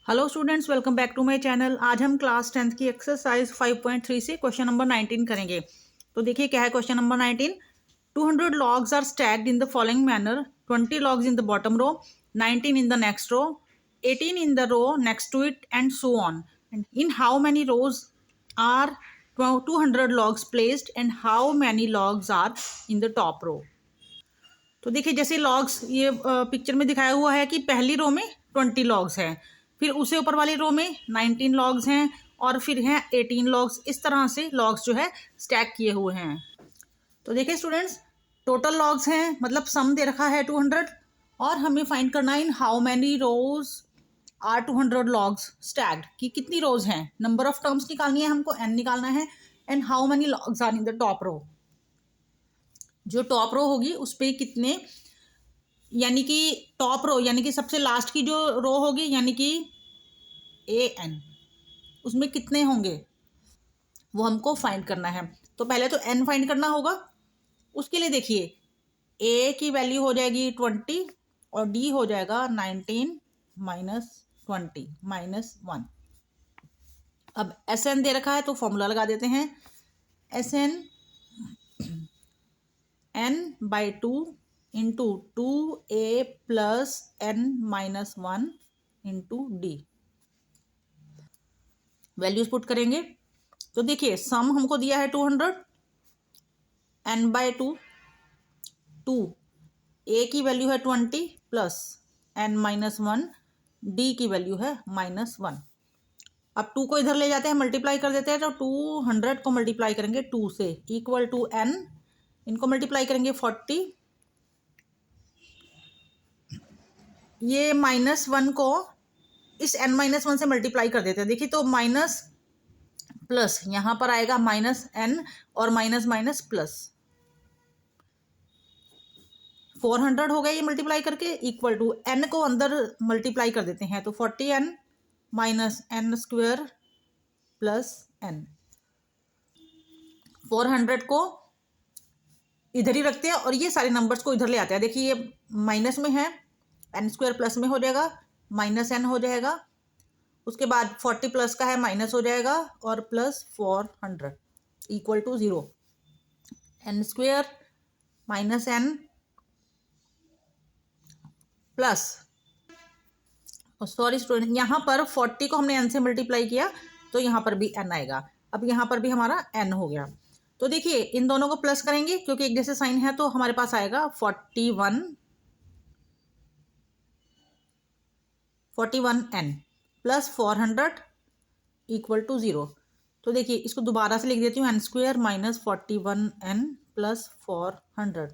Hello students, welcome back to my channel. आज हम class 10th की एक्सरसाइज 5.3 से क्वेश्चन नंबर 19 करेंगे। तो देखिए क्या है question number 19। 200 logs are stacked in the following manner: 20 logs in the bottom row, 19 in the next row, 18 in the row next to it, and so on. And in how many rows are 200 logs placed, and how many logs are in the top row? तो देखिए जैसे logs ये picture में दिखाया हुआ है कि पहली रो में 20 लॉग्स हैं, फिर उसे ऊपर वाली रो में 19 लॉग्स हैं और फिर हैं 18 लॉग्स। इस तरह से लॉग्स जो है स्टैक किए हुए हैं। तो देखिए स्टूडेंट्स, टोटल लॉग्स हैं, मतलब सम दे रखा है 200 और हमें फाइंड करना है in how many rows are 200 logs stacked, कि कितनी रोज हैं। नंबर ऑफ टर्म्स निकालनी है हमको, n निकालना है, and how many logs are in the top row. जो टॉप रो होगी उस पर कितने, यानी कि टॉप रो यानी कि सबसे लास्ट की जो रो होगी यानी कि AN, उसमें कितने होंगे वो हमको फाइंड करना है। तो पहले तो N फाइंड करना होगा। उसके लिए देखिए A की वैल्यू हो जाएगी 20 और D हो जाएगा 19 माइनस 20 माइनस 1। अब SN दे रखा है तो फॉर्मूला लगा देते हैं। SN n/2 into 2a plus n-1 into D. Values put करेंगे तो देखिए सम हमको दिया है 200, n/2 2, a की वैल्यू है 20 प्लस n-1, d की वैल्यू है -1। अब 2 को इधर ले जाते हैं, मल्टीप्लाई कर देते हैं, तो 200 को मल्टीप्लाई करेंगे 2 से इक्वल टू n, इनको मल्टीप्लाई करेंगे 40, ये -1 को इस n-1 से मल्टीप्लाई कर देते हैं। देखिए तो माइनस प्लस यहाँ पर आएगा -n और माइनस माइनस प्लस 400 हो गया ये मल्टीप्लाई करके, इक्वल टू n को अंदर मल्टीप्लाई कर देते हैं तो 40n minus n² plus n। 400 को इधर ही रखते हैं और ये सारे नंबर्स को इधर ले आते हैं। देखिए ये माइनस में है, n² प्लस में हो जाएगा, -n हो जाएगा। उसके बाद 40 प्लस का है माइनस हो जाएगा और plus 400 equal to 0। n² minus n plus, sorry student, यहाँ पर 40 को हमने n से मल्टीप्लाई किया तो यहाँ पर भी n आएगा। अब यहाँ पर भी हमारा n हो गया। तो देखिए इन दोनों को प्लस करेंगे क्योंकि एक जैसे साइन है, तो हमारे पास आएगा 41n प्लस 400 इक्वल टू 0। तो देखिए इसको दोबारा से लिख देती हूँ, n² minus 41n plus 400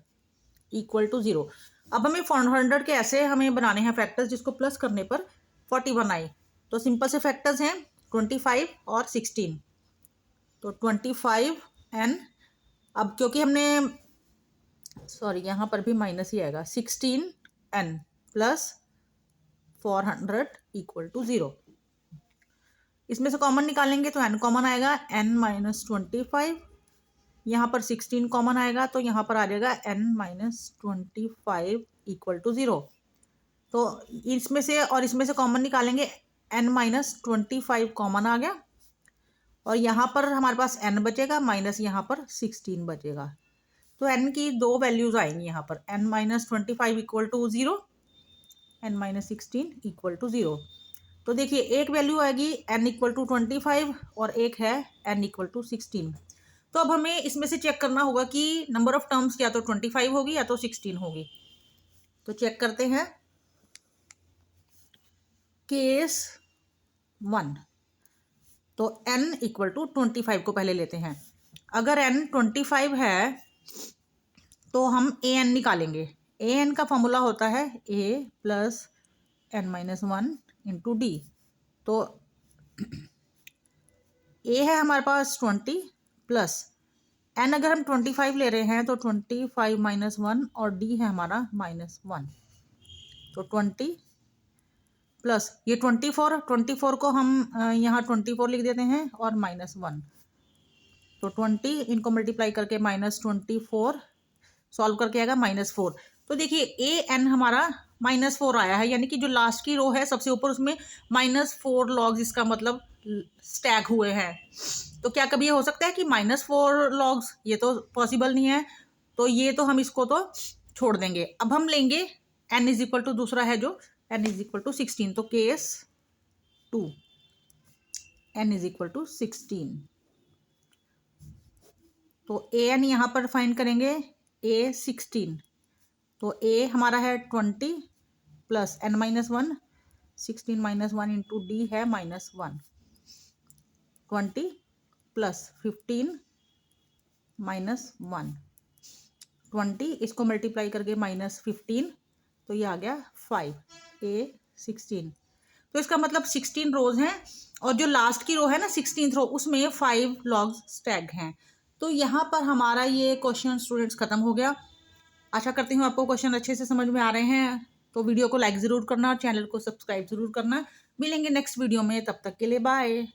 equal to 0। अब हमें 400 के ऐसे हमें बनाने हैं फैक्टर्स जिसको प्लस करने पर 41 आए। तो सिंपल से फैक्टर्स हैं 25 और 16। तो 25n, अब क्योंकि हमने सॉरी यहाँ पर भी माइनस ही आएगा, 16n प्लस 400 इक्वल टू 0। इसमें से कॉमन निकालेंगे तो n कॉमन आएगा, n-25, यहाँ पर 16 कॉमन आएगा तो यहाँ पर आ जाएगा n-25 इक्वल टू 0। तो इसमें से और इसमें से कॉमन निकालेंगे, n-25 कॉमन आ गया और यहाँ पर हमारे पास n बचेगा माइनस यहाँ पर 16 बचेगा। तो n की दो वैल्यूज आएंगी यहाँ पर, n-25 equal to 0, n-16 equal to 0। तो देखिए एक वैल्यू आएगी n इक्वल टू 25 और एक है n इक्वल टू 16। तो अब हमें इसमें से चेक करना होगा कि नंबर ऑफ टर्म्स या तो 25 होगी या तो 16 होगी। तो चेक करते हैं। केस 1, तो n इक्वल टू 25 को पहले लेते हैं। अगर n 25 है तो हम an निकालेंगे। an का फॉर्मूला होता है a plus n-1 into D. तो a है हमारे पास 20 प्लस n, अगर हम 25 ले रहे हैं तो 25 माइनस 1 और d है हमारा -1। तो 20 प्लस ये 24 को हम यहाँ 24 लिख देते हैं और -1। तो 20 इनको मल्टीप्लाई करके -24 सॉल्व करके आएगा -4। तो देखिए an हमारा -4 आया है, यानी कि जो लास्ट की रो है सबसे ऊपर उसमें -4 लॉग्स इसका मतलब स्टैक हुए हैं। तो क्या कभी ये हो सकता है कि -4 लॉग्स? ये तो पॉसिबल नहीं है। तो ये तो हम इसको तो छोड़ देंगे। अब हम लेंगे n इज इक्वल टू, दूसरा है जो n इज इक्वल टू 16। तो case 2 n is equal to 16। तो an यहाँ पर फाइंड करेंगे, a 16। तो a हमारा है 20 प्लस n-1, 16 -1 इंटू डी है -1, 20 प्लस 15 -1, 20 इसको मल्टीप्लाई करके -15, तो ये आ गया 5, a 16। तो इसका मतलब 16 रोज हैं और जो लास्ट की रो है ना 16th रो, उसमें 5 लॉग्स स्टैक हैं। तो यहाँ पर हमारा ये क्वेश्चन स्टूडेंट्स खत्म हो गया। आशा करती हूँ आपको क्वेश्चन अच्छे से समझ में आ रहे हैं। तो वीडियो को लाइक ज़रूर करना और चैनल को सब्सक्राइब ज़रूर करना। मिलेंगे नेक्स्ट वीडियो में, तब तक के लिए बाय।